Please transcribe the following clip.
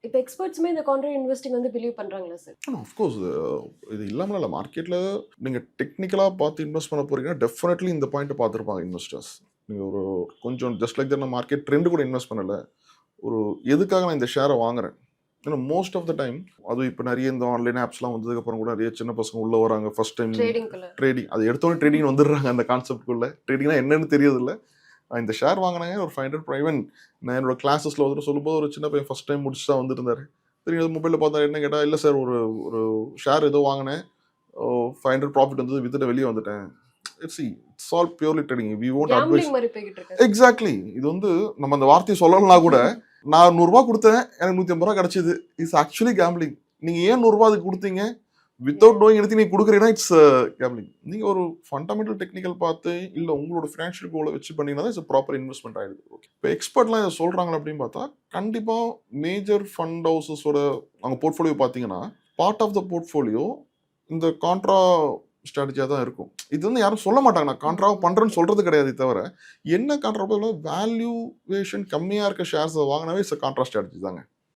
இப்போ எக்ஸ்பர்ட்ஸுமே இந்த contra investing வந்து பிலீவ் பண்ணுறாங்களா சார்? ஆஃப்கோர்ஸ் இது இல்லாமல் இல்லை, மார்க்கெட்டில் நீங்கள் டெக்னிக்கலாக பார்த்து இன்வெஸ்ட் பண்ண போகிறீங்கன்னா டெஃபினெட்லி இந்த பாயிண்ட்டை பார்த்துருப்பாங்க இன்வெஸ்டர்ஸ். நீங்கள் ஒரு கொஞ்சம் ஜஸ்ட் லைக் நான் மார்க்கெட் ட்ரெண்டு கூட இன்வெஸ்ட் பண்ணலை, ஒரு எதுக்காக நான் இந்த ஷேரை வாங்குறேன். ஏன்னா மோஸ்ட் ஆஃப் த டைம் அதுவும் இப்போ நிறைய இந்த ஆன்லைன் ஆப்ஸ்லாம் வந்ததுக்கப்புறம் கூட நிறைய சின்ன பசங்க உள்ளே வராங்க ஃபர்ஸ்ட் டைம் ட்ரேடிங், அது எடுத்தோடனே ட்ரேடிங் வந்துடுறாங்க. அந்த கான்செப்ட்குள்ளே ட்ரேடிங்னா என்னன்னு தெரியதில்லை. இந்த ஷேர் வாங்கினாங்க ஒரு 500 ப்ரைவன். நான் என்னோட கிளாஸஸில் வந்துட்டு சொல்லும்போது ஒரு சின்ன பையன் ஃபஸ்ட் டைம் முடிச்சு தான் வந்துருந்தாரு. தெரியும் மொபைலில் பார்த்தா என்ன கேட்டால், இல்லை சார் ஒரு ஒரு ஷேர் ஏதோ வாங்கினேன், 500 ப்ராஃபிட் வந்தது, வித்துட்டு வெளியே வந்துட்டேன். It's all purely trading. We won't advise. Exactly. இது வந்து நம்ம அந்த வார்த்தையை சொல்லலைன்னா கூட நான் 100 ரூபா கொடுத்தேன், எனக்கு 150 ரூபா கிடைச்சிது, இட்ஸ் ஆக்சுவலி கேம்பிளிங். நீங்கள் ஏன் 100 ரூபா அதுக்கு கொடுத்தீங்க வித்தவுட் நோயிங் எடுத்து நீங்கள் கொடுக்குறீங்கன்னா இட்ஸ் கேம்பிளிங். நீங்கள் ஒரு ஃபண்டமெண்டல் டெக்னிக்கல் பார்த்து இல்லை உங்களோட ஃபினான்ஷியல் கோலை வச்சு பண்ணிங்கன்னா இட்ஸ் ப்ராப்பர் இன்வெஸ்ட்மெண்ட் ஆகிடுது. ஓகே, இப்போ எக்ஸ்பர்ட்லாம் இதை சொல்கிறாங்க அப்படின்னு பார்த்தா கண்டிப்பாக மேஜர் ஃபண்ட் ஹவுசஸோட அவங்க போர்ட்ஃபோலியோ பார்த்தீங்கன்னா பார்ட் ஆஃப் த போர்ட்ஃபோலியோ இந்த கான்ட்ரா ஸ்ட்ராட்டஜியாக தான் இருக்கும். இது வந்து யாரும் சொல்ல மாட்டாங்க, நான் கான்ட்ரா பண்ணுறேன்னு சொல்கிறது கிடையாது. தவிர என்ன கான்ட்ரா வேல்யூவேஷன் கம்மியாக இருக்க ஷேர்ஸை வாங்கினாவே இட்ஸ் கான்ட்ரா ஸ்ட்ராட்டஜி தாங்க.